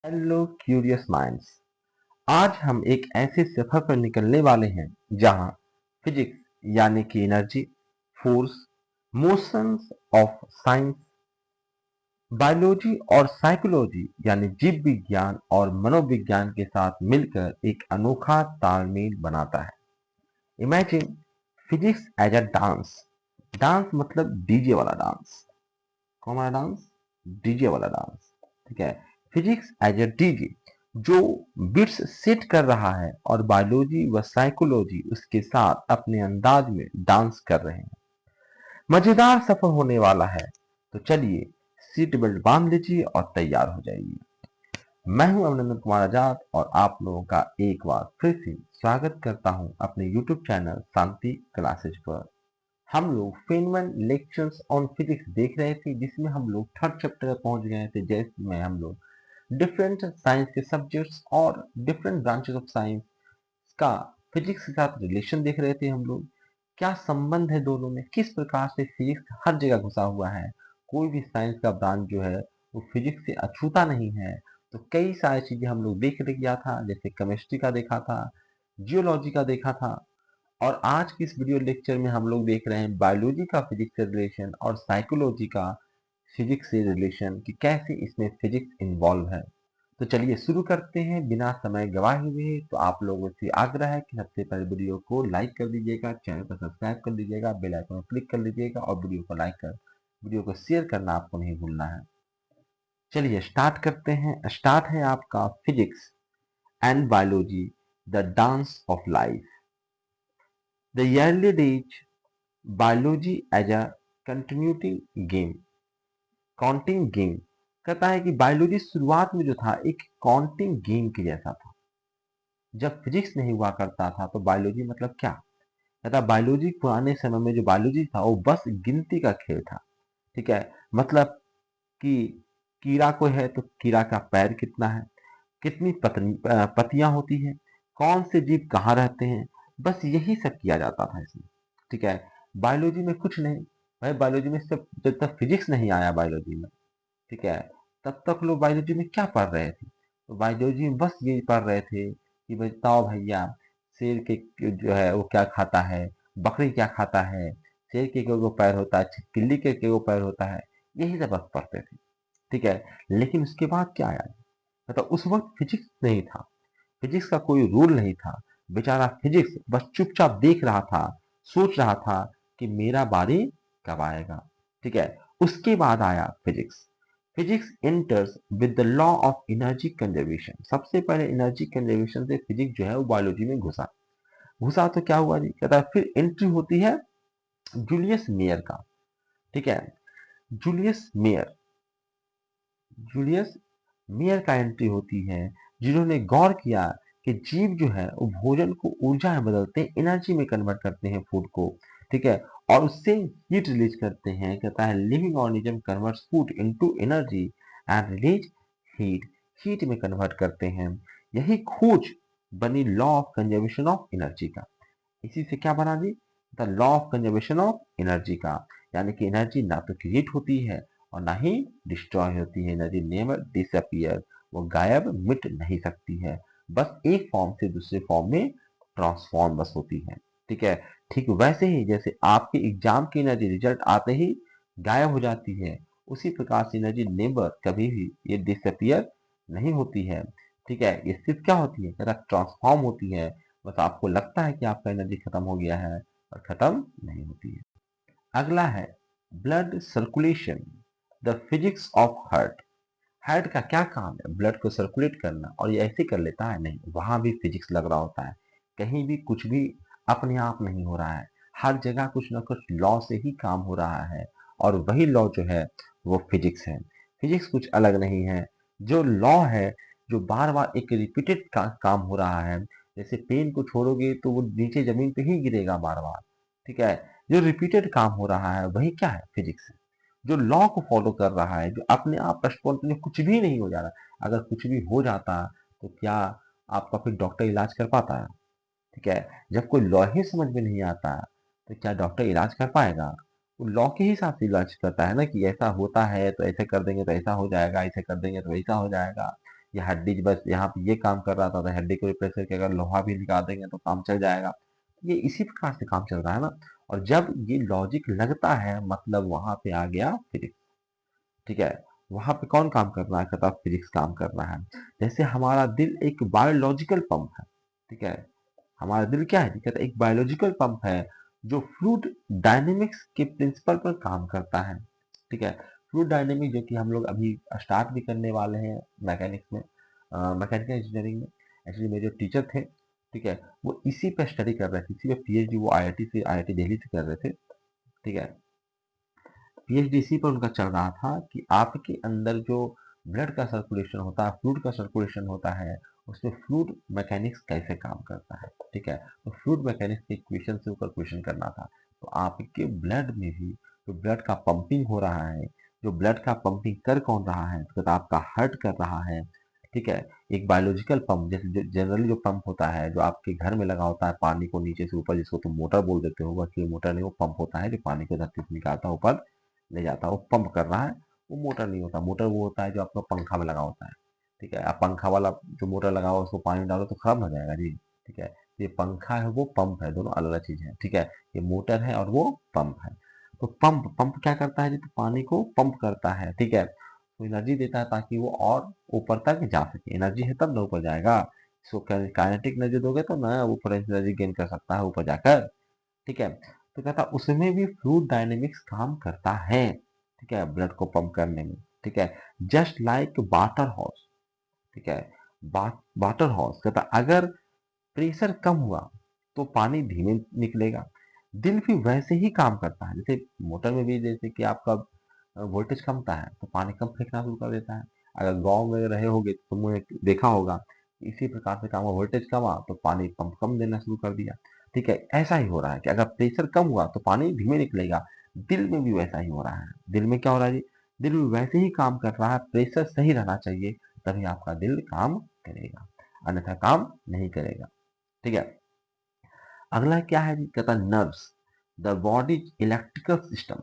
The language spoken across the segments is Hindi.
Hello curious minds. आज हम एक ऐसे सफर पर निकलने वाले हैं जहां फिजिक्स यानी कि energy, force, motions of science, biology और साइकोलॉजी यानी जीव विज्ञान और मनोविज्ञान के साथ मिलकर एक अनोखा तालमेल बनाता है। Imagine physics as a dance. Dance मतलब डीजे वाला डांस। कौन वाला डांस? डीजे वाला डांस। ठीक है। फिजिक्स एज अ डीजे जो बिट्स सेट कर रहा है और बायोलॉजी व साइकोलॉजी उसके साथ अपने अंदाज में डांस कर रहे हैं। मजेदार सफर होने वाला है। तो चलिए सीट बेल्ट बांध लीजिए और तैयार हो जाइए। मैं हूं अभिनंदन कुमार आजाद और आप लोगों का एक बार फिर से स्वागत करता हूं अपने YouTube चैनल शांति क्लासेज पर। हम लोग फेनमैन लेक्चर्स ऑन फिजिक्स देख रहे थे जिसमें हम लोग थर्ड चैप्टर तक पहुंच गए थे, जिसमें हम लोग डिफरेंट साइंस के सब्जेक्ट्स और डिफरेंट ब्रांचेस ऑफ साइंस का फिजिक्स के साथ रिलेशन देख रहे थे। हम लोग क्या संबंध है दोनों में, किस प्रकार से फिजिक्स हर जगह घुसा हुआ है। कोई भी साइंस का ब्रांच जो है वो फिजिक्स से अछूता नहीं है। तो कई सारी चीजें हम लोग देख लिया था, जैसे केमिस्ट्री का देखा था, जियोलॉजी का देखा था, और आज की इस वीडियो लेक्चर में हम लोग देख रहे हैं बायोलॉजी का फिजिक्स से रिलेशन और साइकोलॉजी का फिजिक्स से रिलेशन कि कैसे इसमें फिजिक्स इन्वॉल्व है। तो चलिए शुरू करते हैं बिना समय गवाए हुए। तो आप लोगों से आग्रह है कि सबसे पहले वीडियो को लाइक कर दीजिएगा, चैनल को सब्सक्राइब कर दीजिएगा, बेल आइकन पर क्लिक कर लीजिएगा और वीडियो को लाइक कर वीडियो को शेयर करना आपको नहीं भूलना है। चलिए स्टार्ट करते हैं। स्टार्ट है आपका physics and biology, the dance of life. The early days biology as a continuity game, counting game. कहता है कि बायोलॉजी शुरुआत में जो था एक काउंटिंग गेम के जैसा था। जब फिजिक्स नहीं हुआ करता था तो बायोलॉजी मतलब क्या? कहता बायोलॉजी पुराने समय में जो बायोलॉजी था वो बस गिनती का खेल था। ठीक है। मतलब कि कीड़ा कोई है तो कीड़ा का पैर कितना है, कितनी पतियां होती हैं, कौन से जीव कहाँ रहते हैं, बस यही सब किया जाता था इसमें। ठीक है। बायोलॉजी में कुछ नहीं। भाई बायोलॉजी में सब जब तक फिजिक्स नहीं आया बायोलॉजी में, ठीक है, तब तक लोग बायोलॉजी में क्या पढ़ रहे थे? तो बायोलॉजी में बस ये पढ़ रहे थे कि बताओ भैया शेर के जो है वो क्या खाता है, बकरी क्या खाता है, शेर के को पैर होता है, चिल्ली के को पैर होता है, यही सब बस पढ़ते थे। ठीक है। लेकिन उसके बाद क्या आया? मतलब उस वक्त फिजिक्स नहीं था, फिजिक्स का कोई रूल नहीं था। बेचारा फिजिक्स बस चुपचाप देख रहा था, सोच रहा था कि मेरा बारी कब आएगा। ठीक है। उसके बाद आया physics. Physics enters with the law of energy conservation. सबसे पहले एनर्जी कंजर्वेशन से फिजिक्स जो है वो बायोलॉजी में घुसा। घुसा तो क्या हुआ जी? कहता है फिर एंट्री होती है जूलियस मेयर का। ठीक है। जूलियस मेयर, जूलियस मेयर का एंट्री होती है, जिन्होंने गौर किया कि जीव जो है वो भोजन को ऊर्जा में बदलते हैं, एनर्जी में कन्वर्ट करते हैं फूड को। ठीक है। और उससे हीट रिलीज करते हैं। कहता है living organism converts food into energy and release heat. Heat में कन्वर्ट करते हैं। यही खोज बनी law of conservation of energy का। इसी से क्या बना दी? The law of conservation of energy का। यानी कि एनर्जी ना तो क्रिएट होती है और ना ही डिस्ट्रॉय होती है। एनर्जी नेवर डिसअपियर, वो गायब मिट नहीं सकती है, बस एक फॉर्म से दूसरे फॉर्म में ट्रांसफॉर्म बस होती है। ठीक है। ठीक वैसे ही जैसे आपके एग्जाम की एनर्जी रिजल्ट आते ही गायब हो जाती है, उसी प्रकार से एनर्जी नेवर कभी भी ये डिसअपियर नहीं होती है। ठीक है। ये सिर्फ क्या होती है? ट्रांसफॉर्म होती है। बस आपको लगता है कि आपका एनर्जी खत्म हो गया है, और खत्म नहीं होती है। अगला है blood circulation, the physics of heart. Heart का क्या काम है? ब्लड को सर्कुलेट करना। और ये ऐसे कर लेता है? नहीं, वहां भी फिजिक्स लग रहा होता है। कहीं भी कुछ भी अपने आप नहीं हो रहा है, हर जगह कुछ ना कुछ लॉ से ही काम हो रहा है, और वही लॉ जो है वो फिजिक्स है। फिजिक्स कुछ अलग नहीं है। जो लॉ है, जो बार बार एक रिपीटेड काम हो रहा है, जैसे पेन को छोड़ोगे तो वो नीचे जमीन पे ही गिरेगा बार बार। ठीक है। जो रिपीटेड काम हो रहा है वही क्या है? फिजिक्स है। जो लॉ को फॉलो कर रहा है, जो अपने आप स्पॉन्टेनियस कुछ भी नहीं हो जा रहा। अगर कुछ भी हो जाता तो क्या आपका फिर डॉक्टर इलाज कर पाता है? ठीक है। जब कोई लॉ ही समझ में नहीं आता तो क्या डॉक्टर इलाज कर पाएगा? वो लॉ के हिसाब से इलाज करता है ना, कि ऐसा होता है तो ऐसे कर देंगे तो ऐसा हो जाएगा, ऐसे कर देंगे तो ऐसा हो जाएगा। ये हड्डी बस यहाँ पे ये काम कर रहा था, तो हड्डी को रिप्लेस करके अगर लोहा भी निकाल देंगे तो काम चल जाएगा। ये इसी प्रकार से काम चल रहा है ना। और जब ये लॉजिक लगता है मतलब वहां पे आ गया फिजिक्स। ठीक है, वहां पे कौन काम कर रहा है, कहता फिजिक्स काम कर रहा है। जैसे हमारा दिल एक बायोलॉजिकल पंप है। ठीक है, हमारा दिल क्या है, कहता एक बायोलॉजिकल पंप है जो फ्लूइड डायनेमिक्स के प्रिंसिपल पर काम करता है। ठीक है, फ्लूइड डायनेमिक्स जो कि हम लोग अभी स्टार्ट भी करने वाले हैं मैकेनिक्स में, मैकेनिकल इंजीनियरिंग में। एक्चुअली मेरे जो टीचर थे, ठीक है, वो इसी पे स्टडी कर रहे थे, इसी पे पीएचडी वो आईआईटी दिल्ली से कर रहे थे। ठीक है, पीएचडी इसी पर उनका चल रहा था कि आपके अंदर जो ब्लड का सर्कुलेशन होता है, फ्लूइड का सर्कुलेशन होता है, उसमें फ्लूइड मैकेनिक्स कैसे काम करता है। ठीक है, तो फ्लूइड मैकेनिक्स के इक्वेशन से ऊपर क्वेश्चन करना था। तो आपके ब्लड में भी जो ब्लड का पंपिंग हो रहा है, जो ब्लड का पंपिंग कर कौन रहा है, तो आपका हार्ट कर रहा है। ठीक है, एक बायोलॉजिकल पंप जैसे जनरली जो पंप होता है जो आपके घर में लगा होता है पानी को नीचे से ऊपर, जिसको तुम मोटर बोल देते हो, वह मोटर नहीं, वो पंप होता है जो पानी को धरती से निकालता है ऊपर ले जाता है, वो पंप कर रहा है। वो मोटर नहीं होता, मोटर वो होता है जो आपका पंखा में लगा होता है। ठीक है, आप पंखा वाला जो मोटर लगा हुआ उसको पानी में डालो तो खराब हो जाएगा जी। ठीक है, ये पंखा है वो पंप है, दोनों अलग अलग चीज है। ठीक है, ये मोटर है और वो पंप है। तो पंप पंप क्या करता है जी, तो पानी को पंप करता है। ठीक है, तो एनर्जी देता है ताकि वो और ऊपर तक जा सके। एनर्जी है तब ना ऊपर जाएगा। इसको काइनेटिक एनर्जी दोगे तो ना ऊपर एनर्जी गेन कर सकता है ऊपर जाकर। ठीक है, तो कहता उसमें भी फ्लूइड डायनेमिक्स काम करता है। ठीक है, ब्लड को पंप करने में। ठीक है, जस्ट लाइक वाटर हॉर्स। ठीक है, वाटर हॉर्स कहता अगर प्रेशर कम हुआ तो पानी धीमे निकलेगा। दिल भी वैसे ही काम करता है, जैसे मोटर में भी जैसे कि आपका वोल्टेज कमता है तो पानी कम फेंकना शुरू कर देता है। अगर गांव में रहे होगे तो तुमने देखा होगा, इसी प्रकार से काम हुआ, वोल्टेज कमा तो पानी पंप कम देना शुरू कर दिया। ठीक है, ऐसा ही हो रहा है कि अगर प्रेशर कम हुआ तो पानी धीमे निकलेगा। दिल में भी वैसा ही हो रहा है। दिल में क्या हो रहा है जी, दिल में वैसे ही काम कर रहा है, प्रेशर सही रहना चाहिए, तभी आपका दिल काम करेगा, अन्यथा काम नहीं करेगा। ठीक है, अगला क्या है जी, कहता nerves the body electrical system.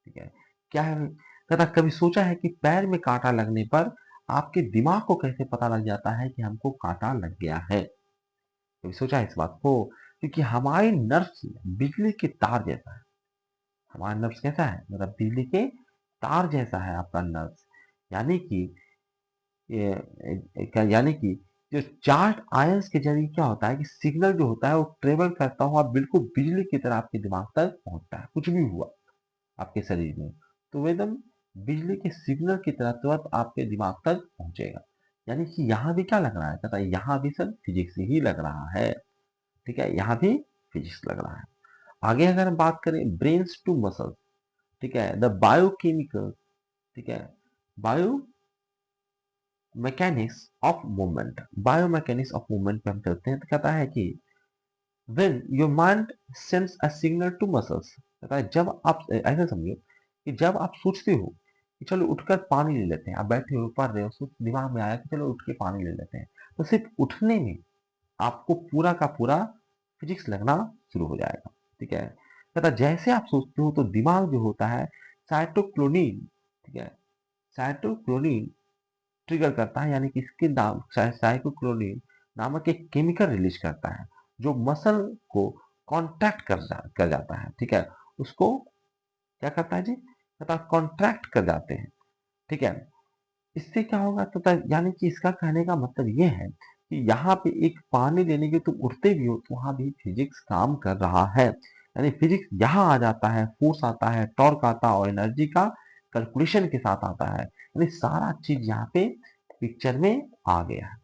ठीक है, क्या है, कहता कभी सोचा है कि पैर में कांटा लगने पर आपके दिमाग को कैसे पता लग जाता है कि हमको कांटा लग गया है। कभी सोचा है इस बात को, क्योंकि हमारे नर्व्स बिजली के तार जैसा है। हमारा नर्व्स कैसा है, मतलब बिजली के तार जैसा है आपका नर्व्स। यानी कि यानी कि जो चार्ज आयंस के जरिए क्या होता है कि सिग्नल जो होता है वो ट्रेवल करता हुआ बिल्कुल बिजली की तरह आपके दिमाग तक पहुंचता है। कुछ भी हुआ आपके शरीर में तो वो एकदम बिजली के सिग्नल की तरह तुरंत आपके दिमाग तक पहुंचेगा। यानी कि यहाँ भी क्या लग रहा है, कहता है यहाँ भी सर फिजिक्स ही लग रहा है। ठीक है, यहाँ भी फिजिक्स लग रहा है। आगे अगर हम बात करें ब्रेन्स टू मसल्स। ठीक है, द बायोकेमिकल। ठीक है, bio mechanics of movement, biomechanics of movement पे हम चलते हैं। तो कहता है कि when your mind sends a signal to muscles, कहता है जब आप ऐसा समझो कि जब आप सोचते हो कि चलो उठकर पानी ले लेते हैं, आप बैठे हो पढ़ रहे हो, सोच दिमाग में आया कि चलो उठ के पानी ले लेते हैं, तो सिर्फ उठने में आपको पूरा का पूरा फिजिक्स लगना शुरू हो जाएगा। ठीक है, कहता जैसे आप सोचते हो तो दिमाग जो होता है साइटोक्रोनिन, ठीक है, साइटोक्रोनिन ट्रिगर करता है, यानी कि इसके नाम साइटोक्रोनिन नामक एक केमिकल रिलीज करता है जो मसल को कॉन्ट्रैक्ट कर जाता है। ठीक है, उसको क्या करता है जी, कहता कॉन्ट्रैक्ट कर जाते हैं। ठीक है, इससे क्या होगा, तो यानी कि इसका कहने का मतलब ये है कि यहाँ पे एक पानी लेने के तुम उठते भी हो तो वहां भी फिजिक्स काम कर रहा है। यानी फिजिक्स यहाँ आ जाता है, फोर्स आता है, टॉर्क आता है और एनर्जी का कैलकुलेशन के साथ आता है। यानी सारा चीज यहाँ पे पिक्चर में आ गया है।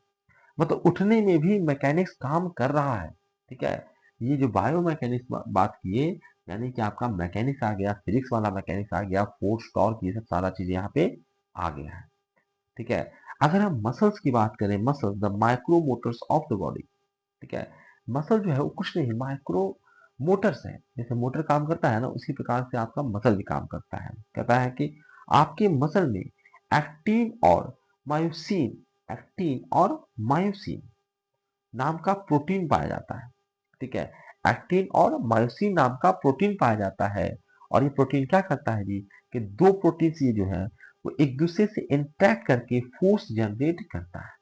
मतलब उठने में भी मैकेनिक्स काम कर रहा है। ठीक है, ये जो बायो मैकेनिक्स बात किए, यानी कि आपका मैकेनिक्स आ गया, फिजिक्स वाला मैकेनिक्स आ गया, फोर्स टॉर्क ये सब सारा चीज यहाँ पे आ गया है। ठीक है, अगर हम मसल्स की बात करें, muscles the micro Motors of the body. ठीक है, मसल जो है वो कुछ नहीं, माइक्रो मोटर्स है। जैसे मोटर काम करता है ना, उसी प्रकार से आपका मसल भी काम करता है। कहता है कि आपके मसल में एक्टिन और मायोसिन, एक्टिन और मायोसिन नाम का प्रोटीन पाया जाता है। ठीक है, एक्टिन और मायोसिन नाम का प्रोटीन पाया जाता है। और ये प्रोटीन क्या करता है जी, कि दो प्रोटीन ये जो है वो एक दूसरे से इंटरेक्ट करके फोर्स जनरेट करता है।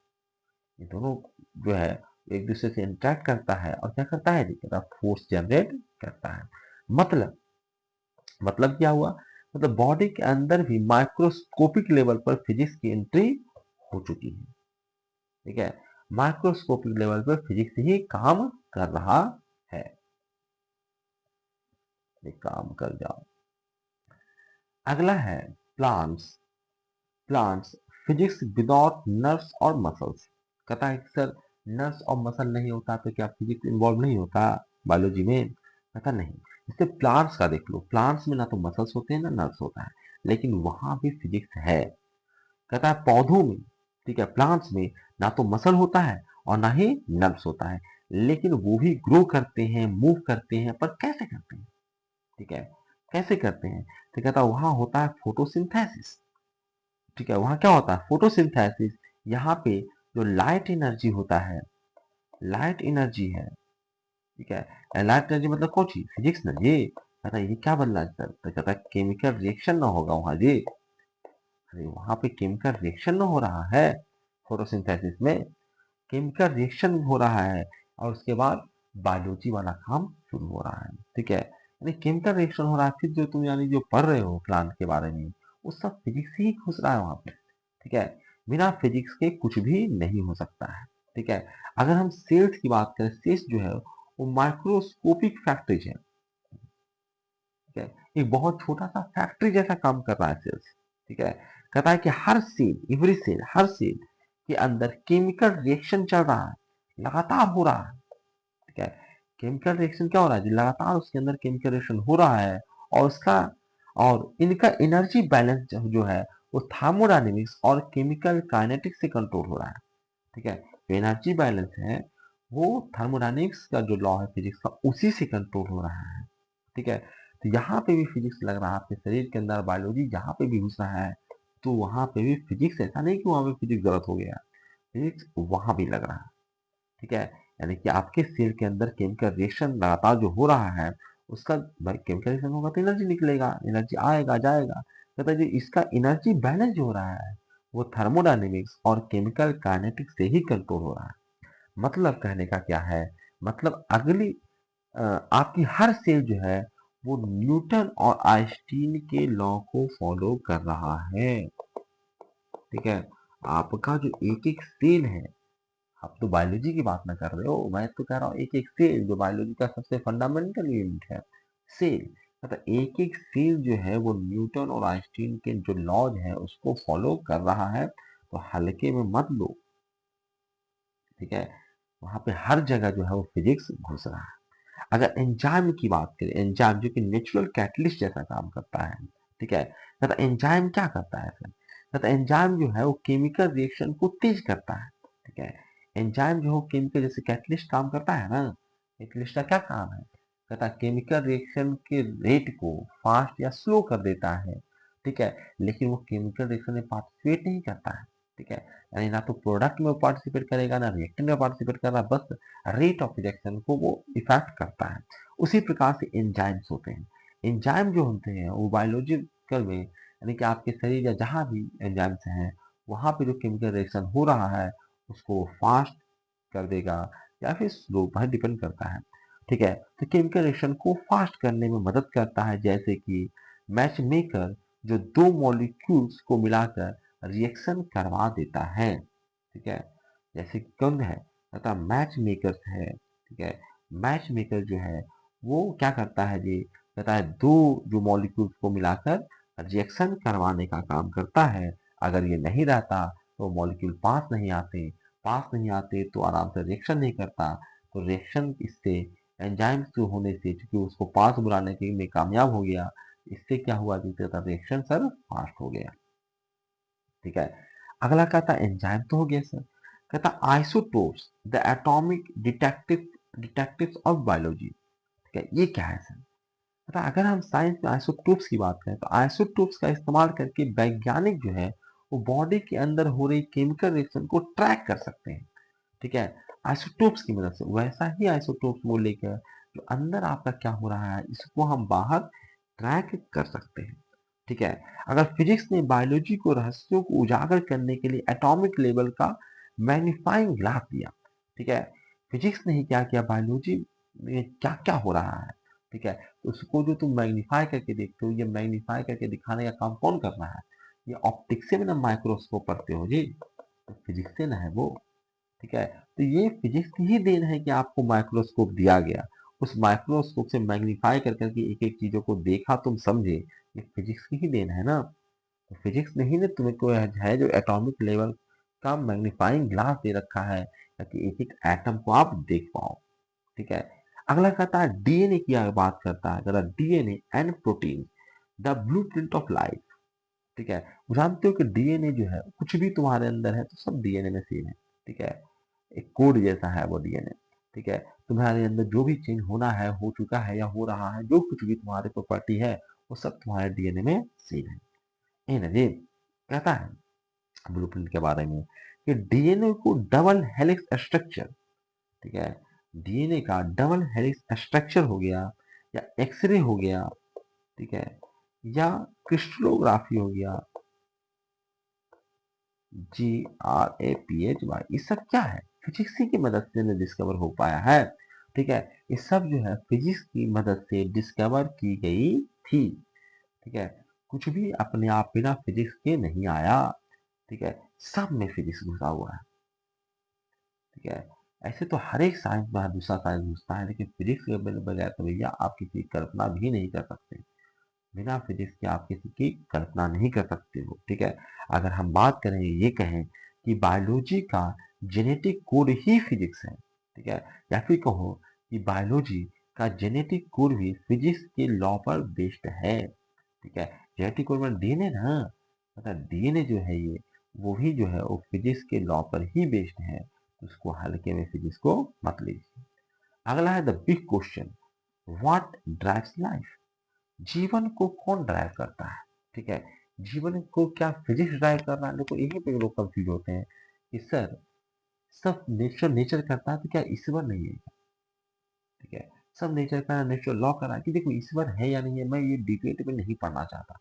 ये दोनों जो है एक दूसरे से इंटरेक्ट करता है और क्या करता है, फोर्स जनरेट करता है। मतलब मतलब क्या हुआ, मतलब बॉडी के अंदर भी माइक्रोस्कोपिक लेवल पर फिजिक्स की एंट्री हो चुकी है। ठीक है, माइक्रोस्कोपिक लेवल पर फिजिक्स ही काम कर रहा है। ये काम कर जाओ। अगला है plants. Plants physics without nerves और मसल्स। कहता है कि सर नर्व्स और मसल नहीं होता तो क्या फिजिक्स इन्वॉल्व नहीं होता बायोलॉजी में? कहता नहीं। जैसे प्लांट्स का देख लो, प्लांट्स में ना तो मसल्स होते हैं ना नर्व्स होता है, लेकिन वहां भी फिजिक्स है। कहता है पौधों में, ठीक है, प्लांट्स में ना तो मसल होता है और ना ही नर्व्स होता है, लेकिन वो भी ग्रो करते हैं, मूव करते हैं, पर कैसे करते हैं? ठीक है, कैसे करते हैं? तो कहता है वहां होता है फोटोसिंथेसिस। ठीक है, वहां क्या होता है, फोटोसिंथेसिस। यहाँ पे जो लाइट एनर्जी होता है, लाइट एनर्जी है, ठीक है, लाइट एनर्जी मतलब कौन चीज, फिजिक्स ना ये। कहता है ये क्या बदला सर? तो कहता है केमिकल रिएक्शन ना होगा वहां जी। अरे वहां पे केमिकल रिएक्शन ना हो रहा है, फोटोसिंथेसिस में केमिकल रिएक्शन हो रहा है, और उसके बाद बायोलॉजी वाला काम शुरू हो रहा है। ठीक है, यानी केमिकल रिएक्शन हो रहा है, फिर जो तुम यानी जो पढ़ रहे हो प्लांट के बारे में, वो सब फिजिक्स ही घुस रहा है वहां पे। ठीक है, बिना फिजिक्स के कुछ भी नहीं हो सकता है। ठीक है, अगर हम सेल्स की बात करें, सेल्स जो है वो माइक्रोस्कोपिक फैक्ट्रीज है। ठीक है, एक बहुत छोटा सा फैक्ट्री जैसा काम कर रहा है सेल्स। ठीक है, कहता है कि हर सेल, एवरी सेल, हर सेल के अंदर केमिकल रिएक्शन चल रहा है, लगातार हो रहा है। ठीक है, केमिकल रिएक्शन क्या हो रहा है जी, लगातार उसके अंदर केमिकल रिएक्शन हो रहा है, और उसका और इनका एनर्जी बैलेंस जो है वो थर्मोडायनेमिक्स और केमिकल काइनेटिक्स से कंट्रोल हो रहा है। ठीक है, जो एनर्जी बैलेंस है वो थर्मोडायनेमिक्स का जो लॉ है फिजिक्स का, उसी से कंट्रोल हो रहा है। ठीक है, तो यहाँ पे भी फिजिक्स लग रहा है, आपके शरीर के अंदर बायोलॉजी जहाँ पे भी घुस रहा है, तो वहां पे भी फिजिक्स, ऐसा नहीं कि वहां पे फिजिक्स गलत हो गया, फिजिक्स वहां भी लग रहा है। ठीक है, यानी कि आपके सेल के अंदर केमिकल रिएक्शन लगातार जो हो रहा है, उसका भाई केमिकल रिएक्शन होगा तो एनर्जी निकलेगा, एनर्जी आएगा जाएगा। कहता है जो इसका एनर्जी बैलेंस जो हो रहा है वो थर्मोडायनेमिक्स और केमिकल काइनेटिक्स से ही कंट्रोल हो रहा है। मतलब कहने का क्या है, मतलब अगली आपकी हर सेल जो है वो न्यूटन और आइंस्टीन के लॉ को फॉलो कर रहा है। ठीक है, आपका जो एक एक सेल है, आप तो बायोलॉजी की बात ना कर रहे हो, मैं तो कह रहा हूँ एक एक सेल, जो बायोलॉजी का सबसे फंडामेंटल यूनिट है, सेल। मतलब एक एक सेल जो है वो न्यूटन और आइंस्टीन के जो लॉज है उसको फॉलो कर रहा है, तो हल्के में मत लो। ठीक है, वहां पे हर जगह जो है वो फिजिक्स घुस रहा है। अगर एंजाइम की बात करें, एंजाइम जो कि नेचुरल कैटलिस्ट जैसा काम करता है। ठीक है, तो एंजाइम क्या करता है फिर? तो एंजाइम जो है वो केमिकल रिएक्शन को तेज करता है। ठीक है, एंजाइम जो है केमिकल जैसे कैटलिस्ट काम करता है ना, कैटलिस्ट का क्या काम है? कहता है केमिकल रिएक्शन के रेट को फास्ट या स्लो कर देता है। ठीक है, लेकिन वो केमिकल रिएक्शन में पार्टिसिपेट नहीं करता है। ठीक है, यानी ना तो प्रोडक्ट में पार्टिसिपेट करेगा ना रिएक्टेंट में पार्टिसिपेट कर रहा, बस रेट ऑफ रिएक्शन को वो इफेक्ट करता है। उसी प्रकार से एंजाइम्स होते हैं। एंजाइम जो होते हैं वो बायोलॉजिकल में, यानी कि आपके शरीर या जहाँ भी एंजाइम्स हैं, वहाँ पे जो केमिकल रिएक्शन हो रहा है उसको फास्ट कर देगा या फिर स्लो पर डिपेंड करता है। ठीक है, तो केमिकल रिएक्शन को फास्ट करने में मदद करता है, जैसे कि मैच मेकर जो दो मॉलिक्यूल्स को मिलाकर रिएक्शन करवा देता है। ठीक है, जैसे कि कौन है, अतः मैच मेकर है। ठीक है, मैच मेकर जो है वो क्या करता है जी, कहता है दो जो मॉलिक्यूल्स को मिलाकर रिएक्शन करवाने का काम करता है। अगर ये नहीं रहता तो मॉलिक्यूल पास नहीं आते तो आराम से रिएक्शन नहीं करता। तो रिएक्शन इससे एंजाइम्स जो होने से, क्योंकि उसको पास बुलाने के में कामयाब हो गया, इससे क्या हुआ जी, कहता रिएक्शन सर फास्ट हो गया। ठीक है, अगला कहता एंजाइम तो हो गया सर, कहता isotopes the atomic detectives of biology. ठीक है, ये क्या है सर? पता अगर हम साइंस में आइसोटोप्स की बात करें, तो आइसोटोप्स का इस्तेमाल करके वैज्ञानिक जो है वो बॉडी के अंदर हो रही केमिकल रिएक्शन को ट्रैक कर सकते हैं। ठीक है, आइसोटोप्स की मदद से, वैसा ही आइसोटोप्स वो लेकर जो अंदर आपका क्या हो रहा है इसको हम बाहर ट्रैक कर सकते हैं। ठीक है, अगर फिजिक्स ने बायोलॉजी को रहस्यों को उजागर करने के लिए एटॉमिक लेवल का मैग्नीफाइंग ग्लास दिया। ठीक है, फिजिक्स ने ही क्या किया, बायोलॉजी में क्या क्या हो रहा है। ठीक है, तो उसको जो तुम मैग्नीफाई करके देखते हो, ये मैग्नीफाई करके दिखाने का काम कौन कर रहा है, ये ऑप्टिक्स से भी ना माइक्रोस्कोप पढ़ते हो जी, तो फिजिक्स से ना है वो। ठीक है, तो ये फिजिक्स की ही देन है कि आपको माइक्रोस्कोप दिया गया, उस माइक्रोस्कोप से मैग्नीफाई कर करके एक एक चीजों को देखा, तुम समझे, ये फिजिक्स की ही देन है ना। तो फिजिक्स ने ही ने तुम्हें को है जो एटॉमिक लेवल का मैग्नीफाइंग ग्लास दे रखा है, ताकि एक एक एटम को आप देख पाओ। ठीक है, अगला कहता है डीएनए की बात करता है, कहता DNA and protein the blueprint of life. ठीक है, जानते हो कि डीएनए जो है, कुछ भी तुम्हारे अंदर है तो सब डीएनए में सेम है। ठीक है, एक कोड जैसा है वो डीएनए। ठीक है, तुम्हारे अंदर जो भी चेंज होना है, हो चुका है या हो रहा है, जो कुछ भी तुम्हारी प्रॉपर्टी है, वो सब तुम्हारे डीएनए में सेम है। ये कहता है ब्लूप्रिंट के बारे में कि डीएनए को डबल हेलिक्स स्ट्रक्चर, ठीक है, डीएनए का डबल हेलिक्स स्ट्रक्चर हो गया, या एक्सरे हो गया, ठीक है, या क्रिस्टलोग्राफी हो गया, GRAPHY, ये सब क्या है, फिजिक्स की मदद से डिस्कवर हो पाया है। ठीक है, ये सब जो है फिजिक्स की मदद से डिस्कवर की गई थी। ठीक है, कुछ भी अपने आप बिना फिजिक्स के नहीं आया। ठीक है, सब में फिजिक्स घुसा हुआ है। ठीक है, ऐसे तो हर एक साइंस में दूसरा साइंस घुसता है, लेकिन फिजिक्स के बगैर तो भैया आप किसी की कल्पना भी नहीं कर सकते। बिना फिजिक्स के आप किसी की कल्पना नहीं कर सकते हो। ठीक है, अगर हम बात करें, ये कहें कि बायोलॉजी का जेनेटिक कोड ही फिजिक्स है, ठीक है, या फिर कहो कि बायोलॉजी का जेनेटिक कोड भी फिजिक्स के लॉ पर बेस्ड है। ठीक है, जेनेटिक कोड में डीएनए ना, मतलब डीएनए जो है ये, वो भी जो है वो फिजिक्स के लॉ पर ही बेस्ड है, तो उसको हल्के में फिजिक्स को मत लीजिए। अगला है the big question, what drives life, जीवन को कौन ड्राइव करता है। ठीक है, जीवन को क्या फिजिक्स ड्राइव कर रहा है, देखो यही पे लोग कंफ्यूज होते हैं कि सर सब नेचर नेचर करता है तो क्या ईश्वर नहीं है। ठीक है, सब नेचर का नेचर लॉ कर रहा है कि देखो ईश्वर है या नहीं है, मैं ये डिबेट में नहीं पढ़ना चाहता।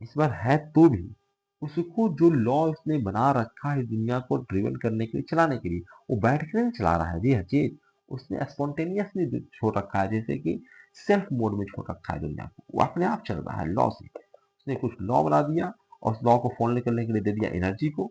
ईश्वर है तो भी उसको जो लॉ उसने बना रखा है दुनिया को ड्रिवन करने के लिए, चलाने के लिए, वो बैठ के नहीं चला रहा है जी, हर चीज उसने स्पॉन्टेनियसली छोड़ रखा है, जैसे कि सेल्फ मोड में छोड़ रखा है दुनिया को, वो अपने आप चल रहा है लॉ से। उसने कुछ लॉ बना दिया और उस लॉ को फॉलो करने के लिए दे दिया एनर्जी को।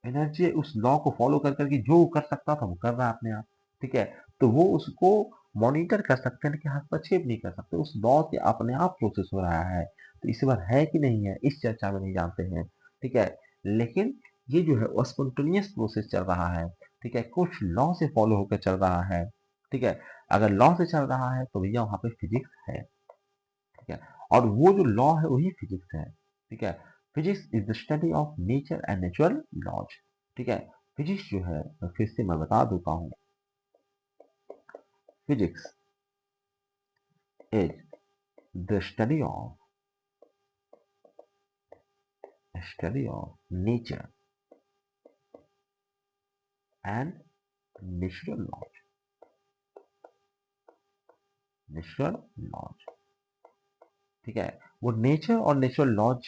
एनर्जी उस लॉ को फॉलो कर करके जो कर सकता था वो कर रहा है अपने आप। ठीक है, तो वो उसको मॉनिटर कर सकते हैं, लेकिन हस्तक्षेप नहीं कर सकते, उस लॉ से अपने आप प्रोसेस हो रहा है। तो ईश्वर है कि नहीं है इस चर्चा में नहीं जानते हैं। ठीक है, लेकिन ये जो है वो स्पॉन्टेनियस प्रोसेस चल रहा है। ठीक है, कुछ लॉ से फॉलो होकर चल रहा है। ठीक है, अगर लॉ से चल रहा है तो भैया वहां पे फिजिक्स है। ठीक है, और वो जो लॉ है वही फिजिक्स है। ठीक है, physics is the study of nature and natural laws. ठीक है, फिजिक्स जो है, फिर से मैं बता देता हूँ, physics is the study of nature and natural laws, natural laws. ठीक है, वो नेचर और नेचुरल लॉज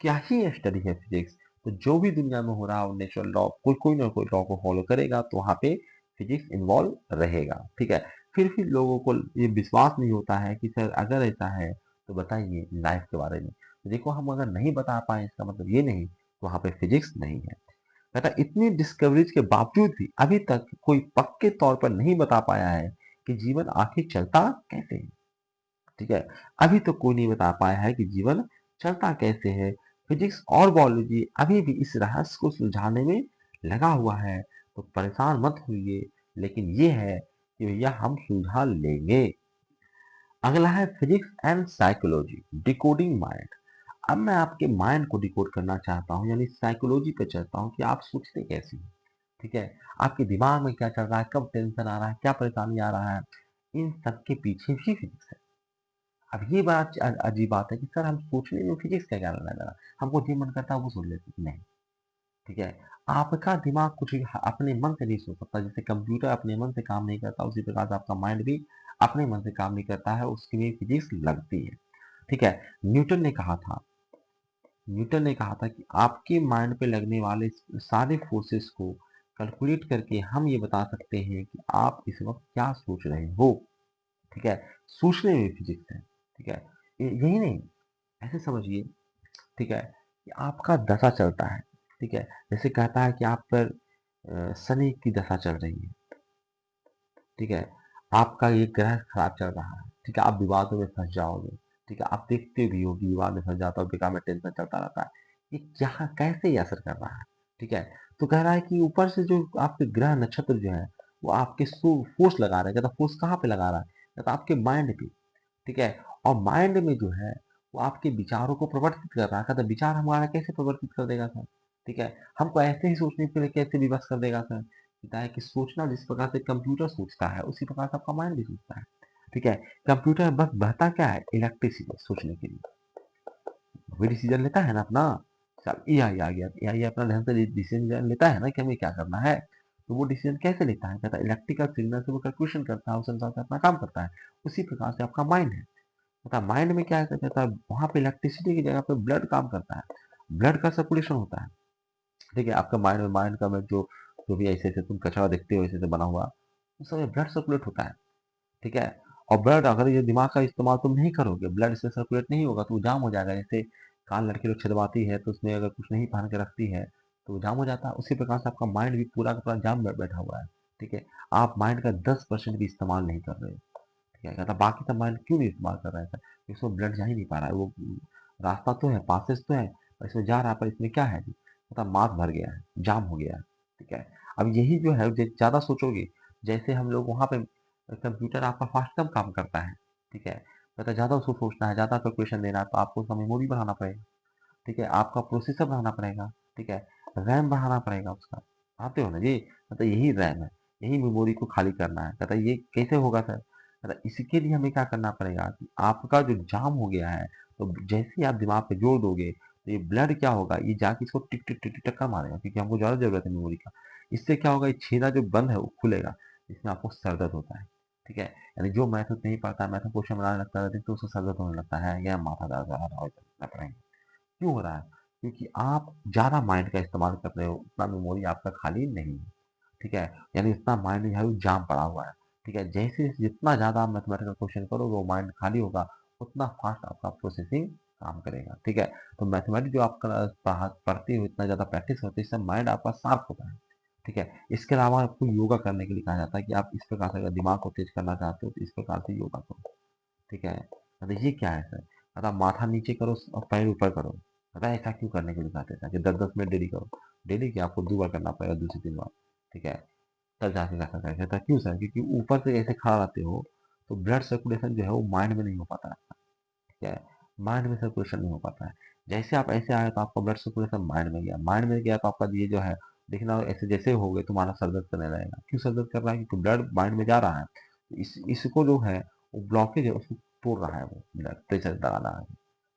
क्या ही स्टडी है फिजिक्स। तो जो भी दुनिया में हो रहा है नेचुरल लॉ, कोई कोई ना कोई लॉ को फॉलो करेगा, तो वहां पे फिजिक्स इन्वॉल्व रहेगा। ठीक है, फिर भी लोगों को ये विश्वास नहीं होता है कि सर अगर ऐसा है तो बताइए लाइफ के बारे में। तो देखो, हम अगर नहीं बता पाए इसका मतलब ये नहीं तो वहां पे फिजिक्स नहीं है। बेटा, इतनी डिस्कवरीज के बावजूद भी अभी तक कोई पक्के तौर पर नहीं बता पाया है कि जीवन आखिर चलता कैसे है। ठीक है, अभी तो कोई नहीं बता पाया है कि जीवन चलता कैसे है। फिजिक्स और बायोलॉजी अभी भी इस रहस्य को सुलझाने में लगा हुआ है, तो परेशान मत होइए, लेकिन ये है कि भैया हम सुलझा लेंगे। अगला है physics and psychology, decoding mind. अब मैं आपके माइंड को डिकोड करना चाहता हूँ, यानी साइकोलॉजी पे चलता हूँ कि आप सोचते कैसे हैं। ठीक है, आपके दिमाग में क्या चल रहा है, कब टेंशन आ रहा है, क्या परेशानी आ रहा है, इन सब के पीछे भी फिजिक्स है। अब ये बात अजीब बात है कि सर हम सोचने में फिजिक्स क्या करना है, हमको जो मन करता है वो सोच लेते हैं। नहीं, ठीक है, आपका दिमाग कुछ अपने मन से नहीं सोच सकता। जैसे कंप्यूटर अपने मन से काम नहीं करता, उसी प्रकार से आपका माइंड भी अपने मन से काम नहीं करता है, उसकी भी फिजिक्स लगती है। ठीक है, न्यूटन ने कहा था न्यूटन ने कहा था कि आपके माइंड पे लगने वाले सारे फोर्सेस को कैलकुलेट करके हम ये बता सकते हैं कि आप इस वक्त क्या सोच रहे हो। ठीक है, सोचने में फिजिक्स है। ठीक है, यही नहीं, ऐसे समझिए, ठीक है, कि आपका दशा चलता है। ठीक है, जैसे कहता है कि आप पर शनि की दशा चल रही है। ठीक है, आपका ये ग्रह खराब चल रहा है। ठीक है, आप विवादों में फंस जाओगे। ठीक है, आप देखते भी हो कि विवाद में फंस जाता हो, बेकार में टेंशन चलता रहता है। ये क्या, कैसे ये असर कर रहा है। ठीक है, तो कह रहा है कि ऊपर से जो आपके ग्रह नक्षत्र जो है वो आपके फोर्स लगा रहे हैं। कहता फोर्स कहाँ पे लगा रहा है, कहता आपके माइंड पे। ठीक है, और माइंड में जो है वो आपके विचारों को प्रवर्तित कर रहा है। कहता विचार हमारा कैसे प्रवर्तित कर देगा सर। ठीक है, हमको ऐसे ही सोचने के लिए कैसे विवश कर देगा सर। कहता है कि सोचना जिस प्रकार से कंप्यूटर सोचता है उसी प्रकार से आपका माइंड भी सोचता है। ठीक है, कंप्यूटर बस बहता क्या है, इलेक्ट्रिसिटी सोचने के लिए। वही डिसीजन लेता है ना अपना। चल एआई आ गया, एआई अपना ढंग से डिसीजन लेता है ना कि हमें क्या करना है। तो वो डिसीजन कैसे लेता है, कहता है इलेक्ट्रिकल सिग्नल से वो कैलकुलेशन करता है, उस अनुसार से अपना काम करता है। उसी प्रकार से आपका माइंड है। पता माइंड में क्या है, कहता है वहां पे इलेक्ट्रिसिटी की जगह पे ब्लड काम करता है। ब्लड का सर्कुलेशन होता है। ठीक है, आपका माइंड का में जो जो भी ऐसे ऐसे तुम कचरा देखते हो ऐसे ऐसे बना हुआ, उस समय ब्लड सर्कुलेट होता है। ठीक है, और ब्लड अगर ये दिमाग का इस्तेमाल तुम नहीं करोगे, ब्लड से सर्कुलेट नहीं होगा तो वो जाम हो जाएगा। जैसे कान लड़की लोग छिदवाती है तो उसमें अगर कुछ नहीं पहन के रखती है तो वो जाम हो जाता है। उसी प्रकार से आपका माइंड भी पूरा का पूरा जाम बैठा हुआ है। ठीक है, आप माइंड का 10% भी इस्तेमाल नहीं कर रहे हो। ठीक है, कहता बाकी सब माइंड क्यों नहीं इस्तेमाल कर रहा है सर, इसमें ब्लड जा ही नहीं पा रहा है। वो रास्ता तो है, पासेस तो है, पर इसमें जा रहा है, पर इसमें क्या है जी, मतलब मास भर गया है, जाम हो गया है। ठीक है, अब यही जो है ज्यादा सोचोगे, जैसे हम लोग वहां पे कंप्यूटर आपका फास्ट कम काम करता है। ठीक है, मतलब ज्यादा उसको सोचना है, ज्यादा कैलकुलेशन देना है तो आपको उसका मेमोरी बढ़ाना पड़ेगा। ठीक है, आपका प्रोसेसर बढ़ाना पड़ेगा। ठीक है, रैम बढ़ाना पड़ेगा उसका। आते हो ना जी, मतलब यही रैम है, यही मेमोरी को खाली करना है। कहता ये कैसे होगा सर, कहता इसके लिए हमें क्या करना पड़ेगा कि आपका जो जाम हो गया है, तो जैसे ही आप दिमाग पे जोड़ दोगे तो ये ब्लड क्या होगा, ये जाके इसको टिक टिक टिक टिक टक्का मारेगा, क्योंकि हमको ज्यादा जरूरत है मेमोरी का। इससे क्या होगा, ये छेदा जो बंद है वो खुलेगा, इसमें आपको सर दर्द होता है। ठीक है, यानी जो मैथड नहीं पढ़ता, मैथड क्वेश्चन बनाने लगता है तो उसको सर दर्द होने लगता है या माथा दर्द हो रहा है। क्यों हो रहा है, क्योंकि आप ज्यादा माइंड का इस्तेमाल कर रहे हो, उतना मेमोरी आपका खाली नहीं है। ठीक है, यानी इतना माइंड जो है वो जाम पड़ा हुआ है। ठीक है, जैसे जितना ज्यादा आप मैथमेटिकल क्वेश्चन करोगे वो माइंड खाली होगा, उतना फास्ट आपका प्रोसेसिंग काम करेगा। ठीक है, तो मैथमेटिक्स जो आप पढ़ते हो, इतना ज्यादा प्रैक्टिस होती है, इससे माइंड आपका शार्प होता है। ठीक है, इसके अलावा आपको योगा करने के लिए कहा जाता है कि आप इस प्रकार से अगर दिमाग को तेज करना चाहते हो तो इस प्रकार से योगा करो। ठीक है, मतलब ये क्या है सर, मतलब माथा नीचे करो और पैर ऊपर करो। पता है ऐसा क्यों करने के लिए कहते हैं कि 10-10 मिनट डेली करो। डेली क्या, आपको 2 बार करना पड़ेगा, 2 से 3 बार। ठीक है, तब जाके ऐसा करेगा। कहता क्यों सर, क्योंकि ऊपर से ऐसे खड़ा रहते हो तो ब्लड सर्कुलेशन जो है वो माइंड में नहीं हो पाता है। ठीक है, माइंड में सर्कुलेशन नहीं हो पाता है। जैसे आप ऐसे आए तो आपका ब्लड सर्कुलेशन माइंड में गया, माइंड में गया तो आपका ये जो है देखना ऐसे जैसे हो गए तुम्हारा सर दर्द करने लगेगा। क्यों सर दर्द कर रहा है, क्योंकि ब्लड माइंड में जा रहा है। इसको जो है वो ब्लॉकेज है, उसको तोड़ रहा है, वो ब्लड प्रेशर बढ़ा रहा है।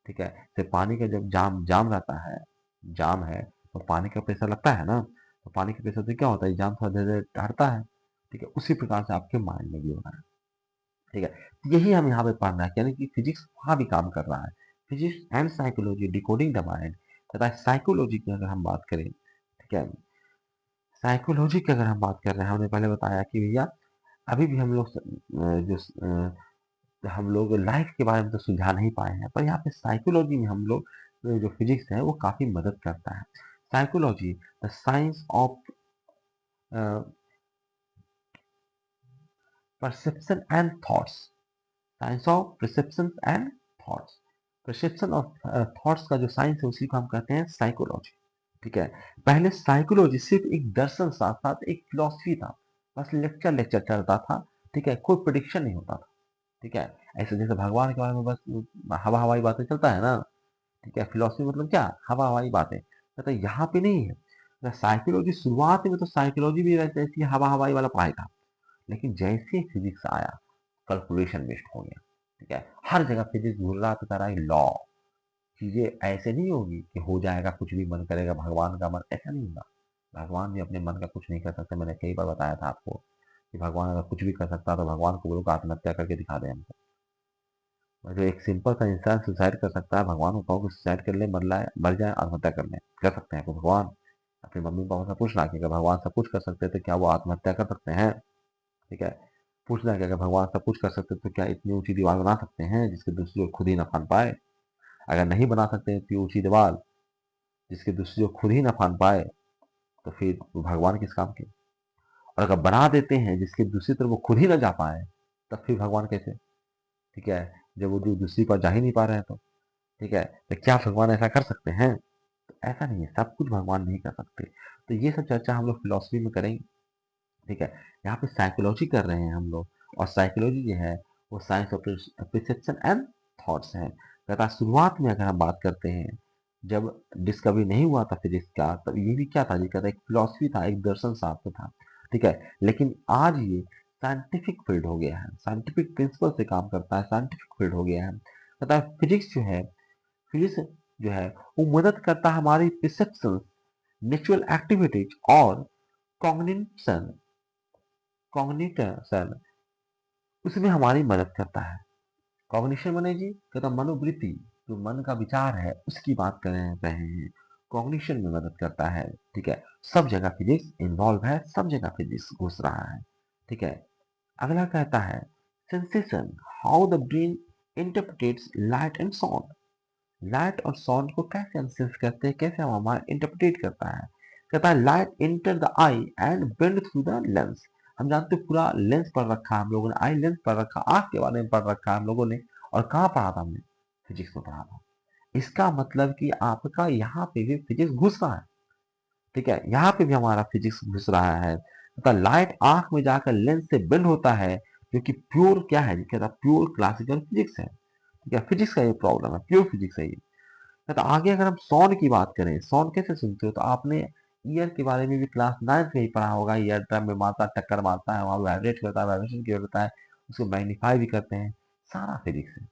ठीक है, तो पानी का जब जाम जाम रहता है, जाम है तो पानी का प्रेशर लगता है ना, तो पानी के प्रेशर से क्या होता है, जाम थोड़ा धीरे धीरे हटता है। ठीक है, उसी प्रकार से आपके माइंड में भी हो रहा है। ठीक है, यही हम यहाँ पे पढ़ रहे हैं, यानी कि फिजिक्स वहाँ भी काम कर रहा है। Physics and psychology decoding the mind. तथा साइकोलॉजी की अगर हम बात करें, ठीक है, साइकोलॉजी की अगर हम बात कर रहे हैं, हमने पहले बताया कि भैया अभी भी हम लोग हम लोग लाइफ के बारे में तो सुलझा नहीं पाए हैं, पर यहाँ पे साइकोलॉजी में हम लोग जो फिजिक्स है वो काफी मदद करता है। Psychology the science of perception and thoughts, science of perception and thoughts. Perception of thoughts का जो साइंस है उसी को हम कहते हैं साइकोलॉजी। ठीक है, पहले साइकोलॉजी सिर्फ एक दर्शन साथ साथ एक फिलॉसफी था, बस लेक्चर लेक्चर चलता था। ठीक है, कोई प्रिडिक्शन नहीं होता था। ठीक है, ऐसे जैसे भगवान के बारे में बस हवा हवाई बातें चलता है ना। ठीक है, फिलॉसफी मतलब क्या, हवा हवाई बातें। तो यहाँ पे नहीं है साइकोलॉजी। शुरुआत में तो साइकोलॉजी भी वैसे ऐसी हवा हवाई वाला पढ़ाई था, लेकिन जैसे फिजिक्स आया कैलकुलेशन बेस्ड हो गया। ठीक है, हर जगह फिजिक्स घूर रहा तो कह रहा है लॉ, चीजें ऐसे नहीं होगी कि हो जाएगा कुछ भी मन करेगा, भगवान का मन ऐसा नहीं होगा। भगवान भी अपने मन का कुछ नहीं कर सकते। मैंने कई बार बताया था आपको कि भगवान अगर कुछ भी कर सकता तो भगवान को बोलो कि आत्महत्या करके दिखा दे हमको। जो एक सिंपल सा इंसान सुसाइड कर सकता है, भगवान को कहो कि सुसाइड कर ले, मर जाए, आत्महत्या कर ले, कर सकते हैं? तो भगवान अपनी मम्मी पापा से पूछना कि अगर भगवान सब कुछ कर सकते हैं तो क्या वो आत्महत्या कर सकते हैं? ठीक है, पूछना है कि अगर भगवान सब कुछ कर सकते हैं तो क्या इतनी ऊंची दीवार बना सकते हैं जिसके दूसरे लोग खुद ही ना फान पाए? अगर नहीं बना सकते इतनी ऊंची दीवार जिसके दूसरे लोग खुद ही ना फान पाए, तो फिर वो भगवान किस काम के? और अगर बना देते हैं जिसके दूसरी तरफ वो खुद ही ना जा पाए, तब फिर भगवान कैसे? ठीक है, जब वो दूसरी पर जा ही नहीं पा रहे हैं तो। ठीक है, तो क्या भगवान ऐसा कर सकते हैं? तो ऐसा नहीं है, सब कुछ भगवान नहीं कर सकते। तो ये सब चर्चा हम लोग फिलोसफी में करेंगे। ठीक है, यहाँ पे साइकोलॉजी कर रहे हैं हम लोग, और साइकोलॉजी जो है वो science of perception and thoughts है। तथा शुरुआत में अगर हम बात करते हैं, जब डिस्कवरी नहीं हुआ था फिजिक्स का, तब ये भी क्या था, ये कहता एक फिलोसफी था, एक दर्शन शास्त्र था। ठीक है, लेकिन आज ये साइंटिफिक फील्ड हो गया है, साइंटिफिक प्रिंसिपल से काम करता है, साइंटिफिक फील्ड हो गया है। तथा फिजिक्स जो है, फिजिक्स जो है वो मदद करता है हमारी परसेप्शन, नेचुरल एक्टिविटीज और कॉग्निशन कॉग्निशन उसमें हमारी मदद करता है। कॉग्निशन माने जी कहता मनोवृत्ति, जो मन का विचार है उसकी बात कर रहे हैं, कॉग्निशन में मदद करता है। ठीक है, सब जगह फिजिक्स इन्वॉल्व है, सब जगह फिजिक्स घुस रहा है। ठीक है, अगला कहता है sensation, how the brain interprets light and sound. Light और साउंड को कैसे हम सेंस करते हैं, कैसे हम हमारा इंटरप्रेट करता है? कहता है light enter the I and bend through the lens. हम जानते हैं पूरा लेंस पढ़ रखा है हम लोगों ने, आई लेंस पढ़ रखा, आंख के बारे में पढ़ रखा है हम लोगों ने। और कहाँ पढ़ा था हमने? फिजिक्स में पढ़ा था। इसका मतलब कि आपका यहाँ पे भी फिजिक्स घुस रहा है। ठीक है, यहाँ पे भी हमारा फिजिक्स घुस रहा है। तो लाइट आंख में जाकर लेंस से बेंड होता है, जो कि प्योर क्या है, कहता प्योर क्लासिकल फिजिक्स है। ठीक है, फिजिक्स का ये प्रॉब्लम है, प्योर फिजिक्स है ये। तो आगे अगर हम साउंड की बात करें, साउंड कैसे सुनते हो, तो आपने ईयर के बारे में भी क्लास 9th में ही पढ़ा होगा। ईयर ड्रम में मारता टक्कर मारता है, वहां वाइब्रेट करता है, वाइब्रेशन क्रिएट होता है, उसको मैग्नीफाई भी करते हैं, सारा फिजिक्स है।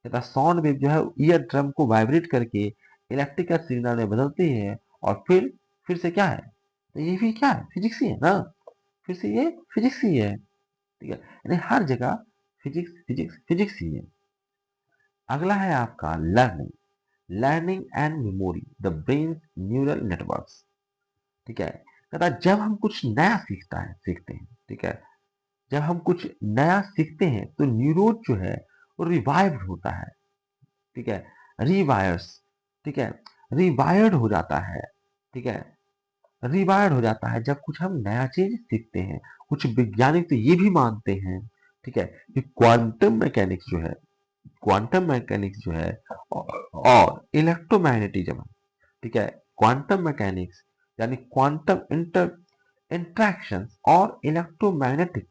कहता साउंड वेव जो है ईयर ड्रम को वाइब्रेट करके इलेक्ट्रिकल सिग्नल में बदलती है, और फिर से क्या है, तो ये भी क्या है, फिजिक्स ही है ना। फिर से ये फिजिक्स ही है। ठीक है, यानी हर जगह फिजिक्स फिजिक्स फिजिक्स ही है। अगला है आपका learning, learning and memory, the brain neural networks. ठीक है, कहता है जब हम कुछ नया सीखते हैं, ठीक है, जब हम कुछ नया सीखते हैं तो न्यूरोन जो है वो रिवाइव होता है। ठीक है, रिवायर्स, ठीक है, रिवायर्ड हो जाता है। ठीक है, रिवायर्ड हो जाता है जब कुछ हम नया चीज सीखते हैं। कुछ वैज्ञानिक तो ये भी मानते हैं, ठीक है, कि क्वांटम मैकेनिक्स जो है और इलेक्ट्रोमैग्नेटिज्म, ठीक है, क्वांटम मैकेनिक्स यानी क्वांटम इंटरैक्शन और इलेक्ट्रोमैग्नेटिक,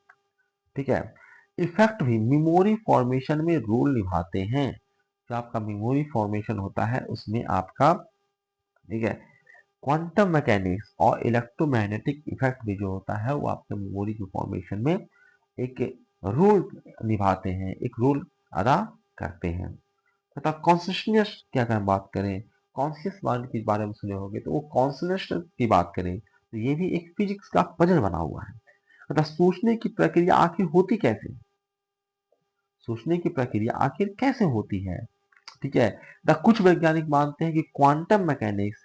ठीक है, इफेक्ट भी मेमोरी फॉर्मेशन में रोल निभाते हैं। जो आपका मेमोरी फॉर्मेशन होता है उसमें आपका, ठीक है, क्वांटम मैकेनिक्स और इलेक्ट्रोमैग्नेटिक इफेक्ट भी जो होता है वो आपके मेमोरी के फॉर्मेशन में एक रोल निभाते हैं, एक रोल अदा करते हैं। तथा कॉन्शियसनेस की अगर हम बात करें, कॉन्शियस माइंड के बारे में सुने होंगे, तो वो कॉन्शियसनेस की बात करें तो ये भी एक फिजिक्स का पजल बना हुआ है। तथा सोचने की प्रक्रिया आखिर होती कैसे है? सोचने की प्रक्रिया आखिर कैसे होती है? ठीक है, कुछ वैज्ञानिक मानते हैं कि क्वांटम मैकेनिक्स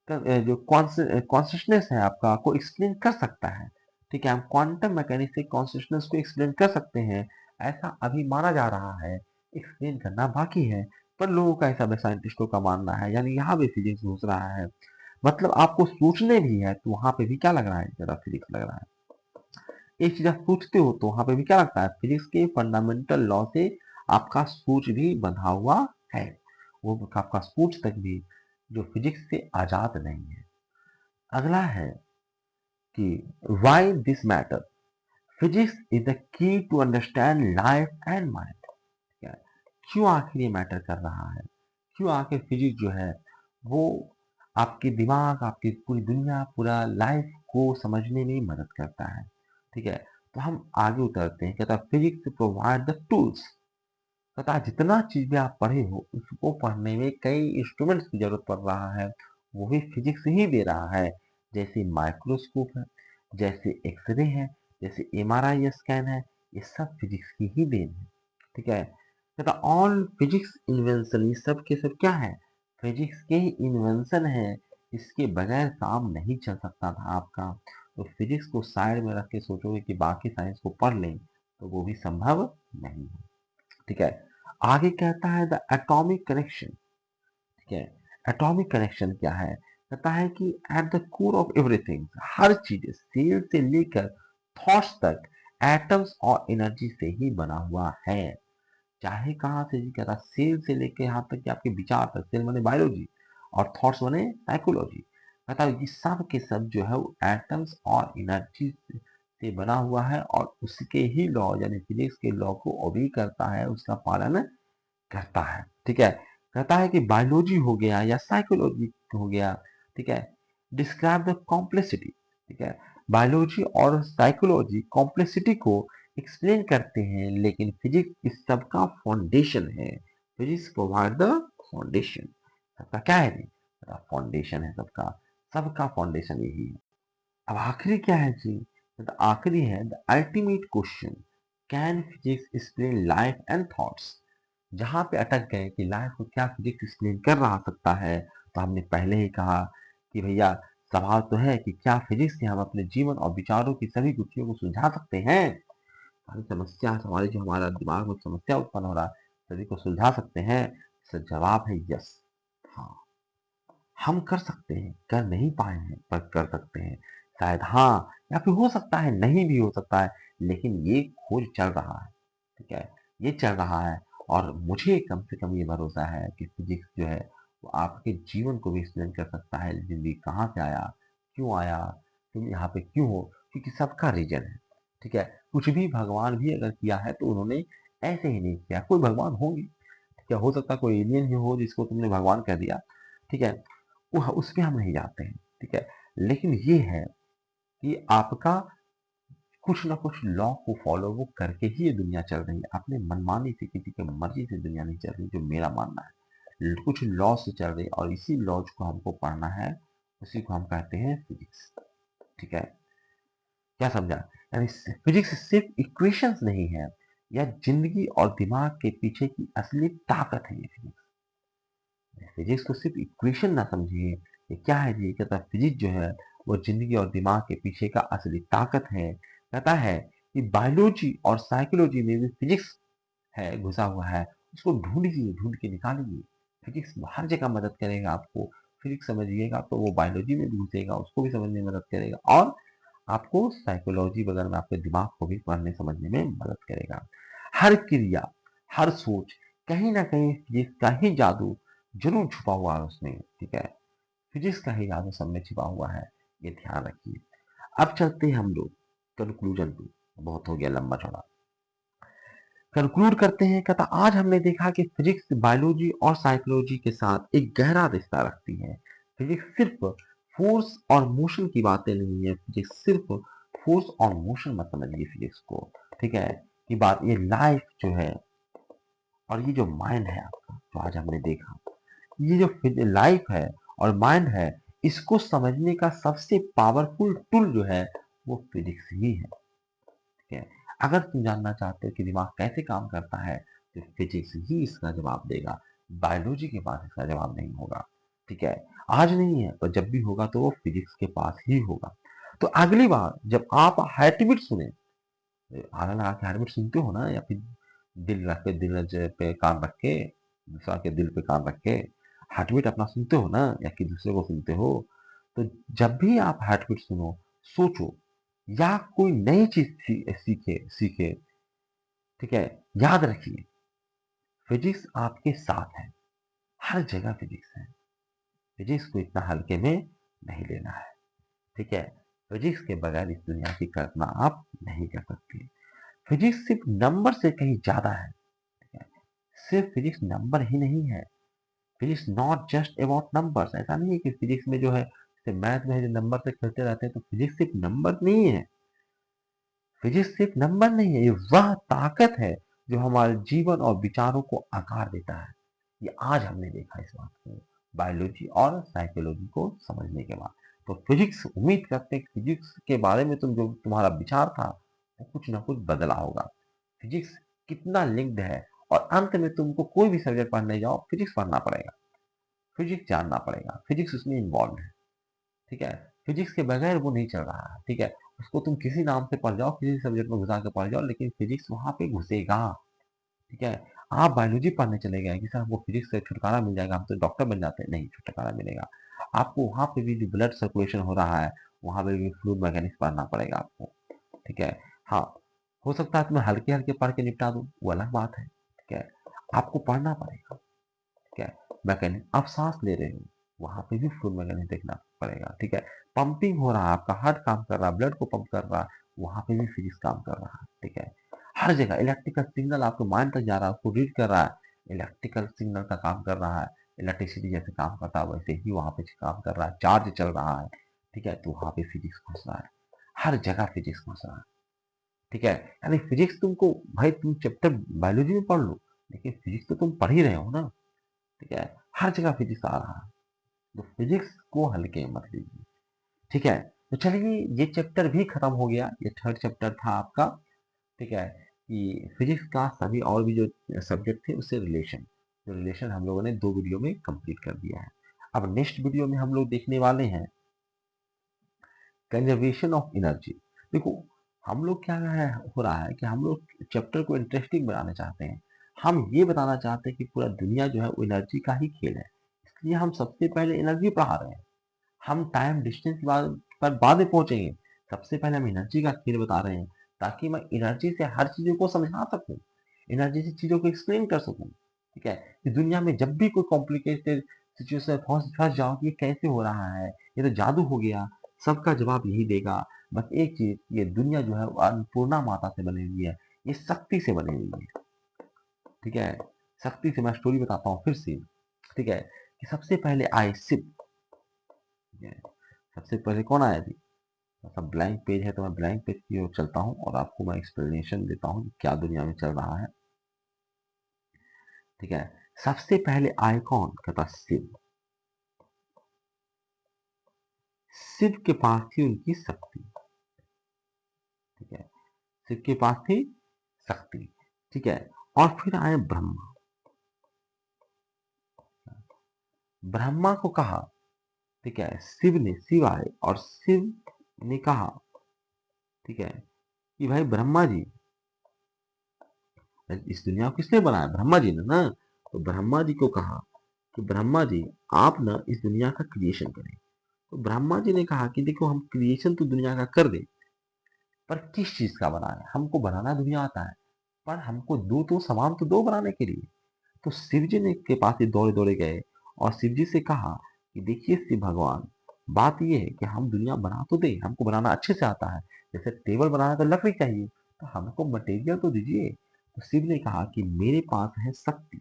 जो कॉन्शियसनेस है आपका को एक्सप्लेन कर सकता है। ठीक है, हम क्वांटम मैकेनिक्स से कॉन्शियसनेस को एक्सप्लेन कर सकते हैं, ऐसा अभी माना जा रहा है। एक्सप्लेन करना बाकी है, पर लोगों का ऐसा साइंटिस्टों का मानना है, यानी यहाँ भी फिजिक्स घुस रहा है। मतलब आपको सोचने भी है तो वहां पे भी क्या लग रहा है, ज्यादा फिजिक्स लग रहा है। एक चीज आप सोचते हो तो वहां पे भी क्या लगता है, फिजिक्स के फंडामेंटल लॉ से आपका सोच भी बंधा हुआ है। वो आपका सोच तक भी जो फिजिक्स से आजाद नहीं है। अगला है कि why this matter, physics is the key to understand life and mind. क्यों आखिर ये मैटर कर रहा है, क्यों आखिर फिजिक्स जो है वो आपके दिमाग, आपकी पूरी दुनिया, पूरा लाइफ को समझने में मदद करता है। ठीक है, तो हम आगे उतरते हैं। कहता है फिजिक्स प्रोवाइड द टूल्स। कहता है जितना चीजें आप पढ़े हो उसको पढ़ने में कई इंस्ट्रूमेंट्स की जरूरत पड़ रहा है, वो भी फिजिक्स ही दे रहा है। जैसे माइक्रोस्कोप है, जैसे एक्सरे है, जैसे एमआरआई स्कैन है, ये सब फिजिक्स की ही देन है। ठीक है, कहता ऑल फिजिक्स इन्वेंशन, ये सब के सब क्या है? फिजिक्स के ही इन्वेंशन है, इसके बगैर काम नहीं चल सकता था आपका। तो फिजिक्स को साइड में रख के सोचोगे कि बाकी साइंस को पढ़ लें, तो वो भी संभव नहीं है। ठीक है, आगे कहता है द एटॉमिक कनेक्शन। ठीक है, एटॉमिक कनेक्शन क्या है? कहता है कि at the core of everything, हर चीज सेल से लेकर थॉट्स तक एटम्स और एनर्जी से ही बना हुआ है। चाहे कहाँ से जी, कहता सेल से लेकर यहाँ तक कि आपके विचार तक, सेल माने बायोलॉजी और थॉट्स माने साइकोलॉजी। कहता है ये सब के सब जो है वो एटम्स और एनर्जी से बना हुआ है और उसके ही लॉ यानी फिजिक्स के लॉ को ओबी करता है, उसका पालन करता है। ठीक है, कहता है कि बायोलॉजी हो गया या साइकोलॉजी हो गया। ठीक है, डिस्क्राइब द कॉम्प्लेक्सिटी। ठीक है, बायोलॉजी और साइकोलॉजी कॉम्प्लेक्सिटी को एक्सप्लेन करते हैं, लेकिन फिजिक्स इस सब का फाउंडेशन है। Physics provide the foundation. सबका क्या है जी? फाउंडेशन है सबका, सबका फाउंडेशन यही है। अब आखिरी क्या है जी? तो आखिरी है the ultimate question, can physics explain life and thoughts. जहां पे अटक गए कि लाइफ को क्या फिजिक्स एक्सप्लेन कर रहा सकता है, तो हमने पहले ही कहा कि भैया सवाल तो है कि क्या फिजिक्स से हम अपने जीवन और विचारों की सभी गुत्थियों को सुलझा सकते हैं। हमारी समस्या, हमारी जो हमारा दिमाग में समस्या उत्पन्न हो रहा है, सभी को सुलझा सकते हैं। इसका जवाब है यस, हाँ, हम कर सकते हैं, कर नहीं पाए हैं पर कर सकते हैं। शायद हाँ, या फिर हो सकता है नहीं भी हो सकता है, लेकिन ये खोज चल रहा है। ठीक है, ये चल रहा है और मुझे कम से कम ये भरोसा है कि फिजिक्स जो है वो आपके जीवन को भी एक्सप्लेन कर सकता है। जिंदगी कहाँ से आया, क्यों आया, तुम यहाँ पे क्यों हो, क्योंकि सबका रीजन है। ठीक है, कुछ भी भगवान भी अगर किया है तो उन्होंने ऐसे ही नहीं किया। कोई भगवान होंगे, ठीक है, हो सकता है कोई एलियन ही हो जिसको तुमने भगवान कह दिया। ठीक है, वो उसमें हम नहीं जाते हैं। ठीक है, लेकिन ये है कि आपका कुछ ना कुछ लॉ को फॉलो वो करके ही ये दुनिया चल रही है। अपने मनमानी से, किसी की मर्जी से दुनिया नहीं चल रही, जो मेरा मानना है। कुछ लॉ से चल रही है और इसी लॉज को हमको पढ़ना है, उसी को हम कहते हैं फिजिक्स। ठीक है, क्या समझा? यानी फिजिक्स सिर्फ इक्वेशंस नहीं है, यह जिंदगी और दिमाग के पीछे की असली ताकत है। ये फिजिक्स को सिर्फ इक्वेशन ना समझिए। ये क्या है जी? कहता है फिजिक्स जो है वो जिंदगी और दिमाग के पीछे का असली ताकत है। कहता है कि बायोलॉजी और साइकोलॉजी में भी फिजिक्स है, घुसा हुआ है। उसको ढूंढिए, ढूंढ के निकालिए। फिजिक्स हर जगह मदद करेगा आपको। फिजिक्स समझिएगा तो वो बायोलॉजी में भी घुसेगा, उसको भी समझने में मदद करेगा और आपको साइकोलॉजी वगैरह में आपके दिमाग को भी पढ़ने समझने में मदद करेगा। हर क्रिया, हर सोच कहीं ना कहीं फिजिक्स का ही जादू जरूर छुपा हुआ है उसमें। ठीक है, फिजिक्स का ही जादू सब में छिपा हुआ है, ये ध्यान रखिए। अब चलते हैं हम लोग कंक्लूजन पे। बहुत हो गया लंबा चौड़ा, कंक्लूड करते हैं। कहता आज हमने देखा कि फिजिक्स बायोलॉजी और साइकोलॉजी के साथ एक गहरा रिश्ता रखती है। फिजिक्स सिर्फ फोर्स और मोशन की बातें नहीं है। फिजिक्स सिर्फ फोर्स और मोशन मत समझिए फिजिक्स को। ठीक है, कि बात ये लाइफ जो है और ये जो माइंड है आपका, जो आज हमने देखा, ये जो लाइफ है और माइंड है, इसको समझने का सबसे पावरफुल टूल जो है वो फिजिक्स ही है। ठीक है, अगर तुम जानना चाहते हो कि दिमाग कैसे काम करता है, तो फिजिक्स ही इसका जवाब देगा। बायोलॉजी के पास इसका जवाब नहीं होगा। ठीक है, आज नहीं है पर जब भी होगा तो वो फिजिक्स के पास ही होगा। तो अगली बार जब आप हार्टबीट सुने, आगे लगा के हार्टबीट सुनते हो ना, या फिर दिल रख के, दिल पे कान रख के, दूसरा के दिल पे कान रख के हार्टबीट अपना सुनते हो ना, या कि दूसरे को सुनते हो, तो जब भी आप हार्टबीट सुनो, सोचो या कोई नई चीज सीखे सीखे। ठीक है, याद रखिए फिजिक्स आपके साथ है, हर जगह फिजिक्स है। फिजिक्स को इतना हल्के में नहीं लेना है। ठीक है, फिजिक्स के बगैर इस दुनिया की कल्पना आप नहीं कर सकते। फिजिक्स सिर्फ नंबर से कहीं ज्यादा है। ठीक है, सिर्फ फिजिक्स नंबर ही नहीं है। Physics not just about numbers. ऐसा नहीं है कि फिजिक्स में जो है, जैसे मैथ में जो नंबर से खेलते रहते हैं, तो फिजिक्स सिर्फ नंबर नहीं है। फिजिक्स सिर्फ नंबर नहीं है, ये वह ताकत है जो हमारे जीवन और विचारों को आकार देता है। ये आज हमने देखा इस बात को, बायोलॉजी और साइकोलॉजी को समझने के बाद। तो फिजिक्स, उम्मीद करते हैं कि फिजिक्स के बारे में तुम जो तुम्हारा विचार था वो कुछ ना कुछ बदला होगा। फिजिक्स कितना लिंक्ड है और अंत में तुमको कोई भी सब्जेक्ट पढ़ने जाओ, फिजिक्स पढ़ना पड़ेगा, फिजिक्स जानना पड़ेगा, फिजिक्स उसमें इन्वॉल्व है। ठीक है, फिजिक्स के बगैर वो नहीं चल रहा है। ठीक है, उसको तुम किसी नाम से पढ़ जाओ, किसी सब्जेक्ट में घुसा के पढ़ जाओ, लेकिन फिजिक्स वहां पे घुसेगा। ठीक है, आप बायोलॉजी पढ़ने चले गए कि सर हमको फिजिक्स से छुटकारा मिल जाएगा, हम तो डॉक्टर बन जाते हैं, नहीं छुटकारा मिलेगा आपको। वहां पे भी जो ब्लड सर्कुलेशन हो रहा है, वहां पे भी फ्लूइड मैकेनिक्स पढ़ना पड़ेगा आपको। ठीक है, हाँ, हो सकता है तुम्हें हल्के हल्के पढ़ के निपटा दूं, वो अलग बात है। ठीक है, आपको पढ़ना पड़ेगा। ठीक है, मैकेनिक आप सांस ले रहे हो, वहां पे भी फ्लूइड मैकेनिक्स देखना पड़ेगा। ठीक है, पंपिंग हो रहा है, आपका हार्ट काम कर रहा है, ब्लड को पंप कर रहा है, वहां पे भी फिजिक्स काम कर रहा है। ठीक है, हर जगह इलेक्ट्रिकल सिग्नल आपके माइंड तक जा रहा है, उसको रीड कर रहा है, इलेक्ट्रिकल सिग्नल का काम कर रहा है। इलेक्ट्रिसिटी जैसे काम करता है वैसे ही वहां पे काम कर रहा है, चार्ज चल रहा है। ठीक है, तो वहां पे फिजिक्स घुस रहा है, हर जगह फिजिक्स घुस रहा है। ठीक है, यानी फिजिक्स तुमको, भाई तुम चैप्टर बायोलॉजी में पढ़ लो, लेकिन फिजिक्स तो तुम पढ़ ही रहे हो ना। ठीक है, हर जगह फिजिक्स आ रहा है, तो फिजिक्स को हल्के में मत लीजिए। ठीक है, तो चलिए ये चैप्टर भी खत्म हो गया, ये थर्ड चैप्टर था आपका। ठीक है, कि फिजिक्स का सभी और भी जो सब्जेक्ट थे उससे रिलेशन, जो रिलेशन हम लोगों ने 2 वीडियो में कंप्लीट कर दिया है। अब नेक्स्ट वीडियो में हम लोग देखने वाले हैं कंजर्वेशन ऑफ एनर्जी। देखो, हम लोग क्या हो रहा है कि हम लोग चैप्टर को इंटरेस्टिंग बनाना चाहते हैं। हम ये बताना चाहते हैं कि पूरा दुनिया जो है वो एनर्जी का ही खेल है, इसलिए हम सबसे पहले एनर्जी पढ़ा रहे हैं। हम टाइम डिस्टेंस पर बाद में पहुंचेंगे, सबसे पहले हम एनर्जी का खेल बता रहे हैं, ताकि मैं एनर्जी से हर चीजों को समझा सकूं, एनर्जी से चीजों को एक्सप्लेन कर सकूं। ठीक है, कि दुनिया में जब भी कोई कॉम्प्लिकेटेड सिचुएशन फंस फंस जाओ कि ये कैसे हो रहा है, ये तो जादू हो गया, सबका जवाब यही देगा। बस एक चीज, ये दुनिया जो है वो अन्नपूर्णा माता से बनी हुई है, ये शक्ति से बनी हुई है। ठीक है, शक्ति से मैं स्टोरी बताता हूँ फिर से। ठीक है, कि सबसे पहले आए शिव। ठीक है, सबसे पहले कौन आया थी? ऐसा ब्लैंक पेज है तो मैं ब्लैंक पेज की ओर चलता हूँ और आपको मैं एक्सप्लेनेशन देता हूँ कि क्या दुनिया में चल रहा है। ठीक है, सबसे पहले आए कौन? कहता शिव। शिव के पास थी उनकी शक्ति। ठीक है, शिव के पास थी शक्ति। ठीक है, और फिर आए ब्रह्मा। ब्रह्मा को कहा, ठीक है, शिव आए और शिव ने कहा, ठीक है, कि भाई ब्रह्मा जी, इस दुनिया को किसने बनाया? ब्रह्मा जी ने ना। तो ब्रह्मा जी को कहा कि ब्रह्मा जी, आप ना इस दुनिया का क्रिएशन करें। तो ब्रह्मा जी ने कहा कि देखो, हम क्रिएशन तो दुनिया का कर दे, पर किस चीज का बनाए? हमको बनाना दुनिया आता है, पर हमको दो तो सामान तो दो बनाने के लिए। तो शिव जी ने के पास ये दौड़े दौड़े गए और शिव जी से कहा कि देखिए शिव भगवान, बात ये है कि हम दुनिया बना तो दे, हमको बनाना अच्छे से आता है, जैसे टेबल बनाना तो लकड़ी चाहिए, तो हमको मटेरियल तो दीजिए। तो शिव ने कहा कि मेरे पास है शक्ति,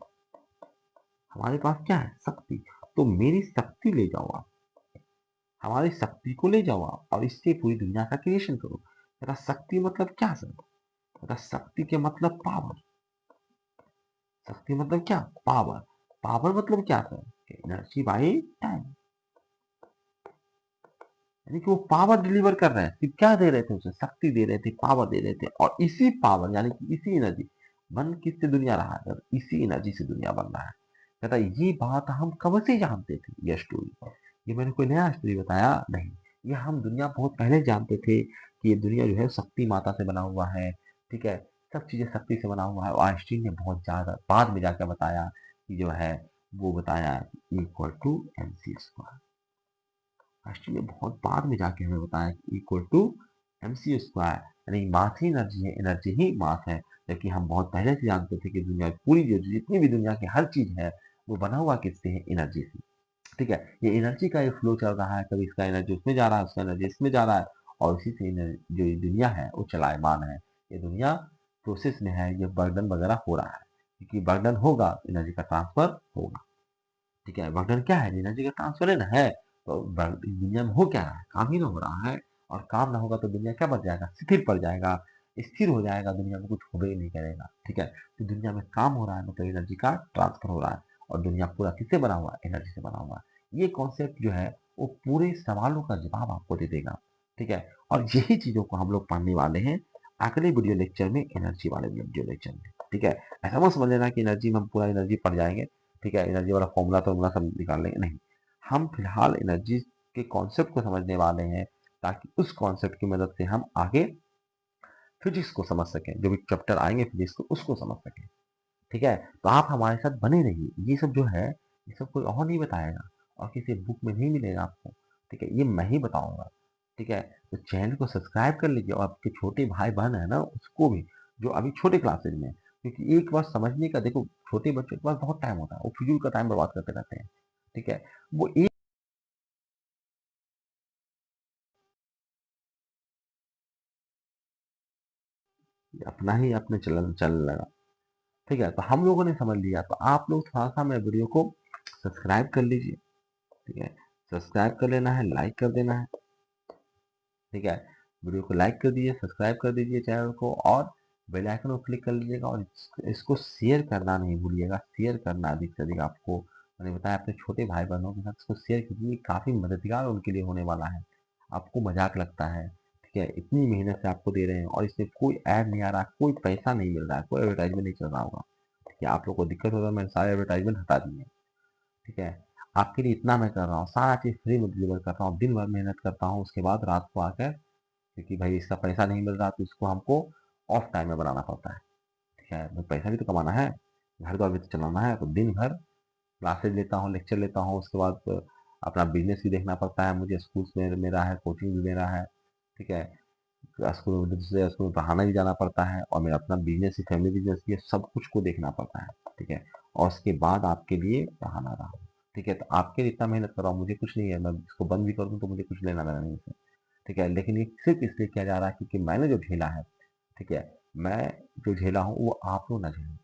हमारे पास क्या है? शक्ति। तो मेरी शक्ति ले जाओ आप, हमारी शक्ति को ले जाओ आप और इससे पूरी दुनिया का क्रिएशन करो। कहता शक्ति मतलब क्या सर? कहता शक्ति के मतलब पावर। शक्ति मतलब क्या? पावर। पावर मतलब क्या सर? एनर्जी बाई टाइम, यानी कि वो पावर डिलीवर कर रहे हैं। फिर क्या दे रहे थे उसे? शक्ति दे रहे थे, पावर दे रहे थे, और इसी पावर यानी कि इसी एनर्जी, बन किससे दुनिया रहा है? इसी एनर्जी से दुनिया बन रहा है। कहता ये बात हम कब से जानते थे? ये स्टोरी, ये मैंने कोई नया स्टोरी बताया नहीं, ये हम दुनिया बहुत पहले जानते थे कि ये दुनिया जो है शक्ति माता से बना हुआ है। ठीक है, सब चीजें शक्ति से बना हुआ है। और आइंस्टीन ने बहुत ज्यादा बाद में जाकर बताया कि जो है वो बताया equal to M C square. Einstein ने बहुत बाद में जाके हमें बताया कि equal to M C square, यानी मास ही एनर्जी है, एनर्जी ही मास है। जबकि हम बहुत पहले से जानते थे कि दुनिया पूरी जो जितनी भी दुनिया की हर चीज है वो बना हुआ किससे है? एनर्जी से। ठीक है, ये एनर्जी का ये फ्लो चल रहा है, कभी इसका एनर्जी उसमें जा रहा है, उसका एनर्जी इसमें जा रहा है, और उसी से जो ये दुनिया है वो चलायमान है। ये दुनिया प्रोसेस में है, ये बर्डन वगैरह हो रहा है, क्योंकि बर्डन होगा एनर्जी का ट्रांसफर होगा। ठीक है, बर्डन क्या है? एनर्जी का ट्रांसफर है ना, है। तो दुनिया में हो क्या रहा है? काम ही ना हो रहा है, और काम ना होगा तो दुनिया क्या बन जाएगा? शिथिल पड़ जाएगा, स्थिर हो जाएगा, दुनिया में कुछ होबे ही नहीं करेगा। ठीक है, तो दुनिया में काम हो रहा है मतलब एनर्जी का ट्रांसफर हो रहा है, और दुनिया पूरा किससे बना हुआ है? एनर्जी से बना हुआ है। ये कॉन्सेप्ट जो है वो पूरे सवालों का जवाब आपको दे देगा। ठीक है, और यही चीजों को हम लोग पढ़ने वाले हैं अगले वीडियो लेक्चर में, एनर्जी वाले वीडियो लेक्चर में। ठीक है। ऐसा मत समझ लेना कि एनर्जी में हम पूरा एनर्जी पढ़ जाएंगे, ठीक है, एनर्जी वाला फॉर्मूला तो सब निकाल लेंगे, नहीं। हम फिलहाल एनर्जी के कॉन्सेप्ट को समझने वाले हैं, ताकि उस कॉन्सेप्ट की मदद से हम आगे फिजिक्स को समझ सकें, जो भी चैप्टर आएंगे फिजिक्स को उसको समझ सकें, ठीक है। तो आप हमारे साथ बने रहिए, ये सब जो है ये सब कोई और नहीं बताएगा, और किसी बुक में नहीं मिलेगा आपको, ठीक है, ये मैं ही बताऊंगा, ठीक है। तो चैनल को सब्सक्राइब कर लीजिए, और आपके छोटे भाई बहन है ना उसको भी, जो अभी छोटे क्लासेज में हैं, क्योंकि एक बार समझने का देखो, छोटे बच्चों के पास बहुत टाइम होता है, वो फिजूल का टाइम बर्बाद करते रहते हैं, ठीक है। वो एक अपना ही अपने चलन चलने लगा, ठीक है। तो हम लोगों ने समझ लिया, तो आप लोग थोड़ा सा मेरे वीडियो को सब्सक्राइब कर लीजिए, ठीक है। सब्सक्राइब कर लेना है, लाइक कर देना है, ठीक है। वीडियो को लाइक कर दीजिए, सब्सक्राइब कर दीजिए चैनल को, और बेल आइकन को क्लिक कर लीजिएगा, और इसको शेयर करना नहीं भूलिएगा, शेयर करना अधिक से अधिक आपको, मैंने बताया अपने छोटे भाई बहनों के साथ इसको शेयर कीजिए, काफ़ी मददगार उनके लिए होने वाला है। आपको मजाक लगता है, ठीक है, इतनी मेहनत से आपको दे रहे हैं, और इसमें कोई ऐड नहीं आ रहा, कोई पैसा नहीं मिल रहा है, कोई एडवर्टाइजमेंट नहीं चल रहा होगा, ठीक है। आप लोग को दिक्कत होगा, मैंने सारे एडवर्टाइजमेंट हटा दिए, ठीक है। आपके लिए इतना मैं कर रहा हूँ, सारा चीज़ फ्री में डिलीवर कर रहा हूँ, दिन भर मेहनत करता हूँ, उसके बाद रात को आकर, क्योंकि भाई इसका पैसा नहीं मिल रहा, तो इसको हमको ऑफ टाइम में बनाना पड़ता है, ठीक है। भाई पैसा भी तो कमाना है, घर द्वार भी तो चलाना है, तो दिन भर क्लासेज लेता हूँ, लेक्चर लेता हूँ, उसके बाद अपना बिजनेस भी देखना पड़ता है मुझे, स्कूल में मेरा है, कोचिंग भी मेरा है, ठीक है। स्कूल दूसरे स्कूल में पढ़ाना भी जाना पड़ता है, और मेरा अपना बिजनेस ही, फैमिली बिजनेस भी है, सब कुछ को देखना पड़ता है, ठीक है। और उसके बाद आपके लिए पढ़ाना रहा, ठीक है। तो आपके लिए इतना मेहनत कर रहा हूँ, मुझे कुछ नहीं है, मैं इसको बंद भी कर दूँ तो मुझे कुछ लेना देना नहीं है, ठीक है। लेकिन ये सिर्फ इसलिए किया जा रहा है क्योंकि मैंने जो झेला है, ठीक है, मैं जो झेला हूँ वो आप लोग ना झेलें,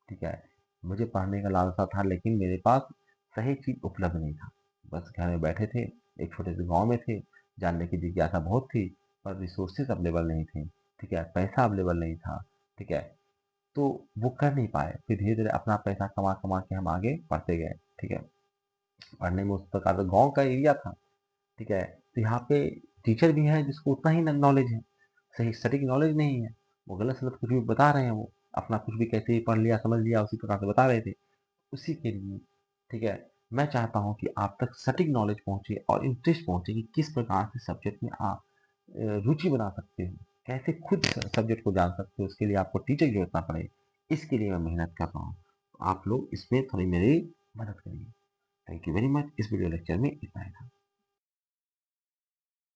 ठीक है। मुझे पढ़ने का लालसा था, लेकिन मेरे पास सही चीज़ उपलब्ध नहीं था, बस घर में बैठे थे, एक छोटे से गांव में थे, जानने की जिज्ञासा बहुत थी, पर रिसोर्सेज अवेलेबल नहीं थे, ठीक है, पैसा अवेलेबल नहीं था, ठीक है। तो वो कर नहीं पाए, फिर धीरे धीरे अपना पैसा कमा कमा के हम आगे बढ़ते गए, ठीक है। पढ़ने में उस प्रकार का गाँव का एरिया था, ठीक है। तो यहाँ पे टीचर भी हैं जिसको उतना ही नॉलेज है, सही सटीक नॉलेज नहीं है, वो गलत सलत कुछ भी बता रहे हैं, वो अपना कुछ भी कैसे ही पढ़ लिया समझ लिया उसी प्रकार से बता रहे थे, उसी के लिए, ठीक है। मैं चाहता हूँ कि आप तक सटीक नॉलेज पहुँचे और इंटरेस्ट पहुँचे, कि किस प्रकार से सब्जेक्ट में आप रुचि बना सकते हो, कैसे खुद सब्जेक्ट को जान सकते हो, उसके लिए आपको टीचर की जरूरत ना पड़े, इसके लिए मैं मेहनत कर रहा हूँ। आप लोग इसमें थोड़ी मेरी मदद करिए। Thank you very much. इस वीडियो लेक्चर में इतना ही था।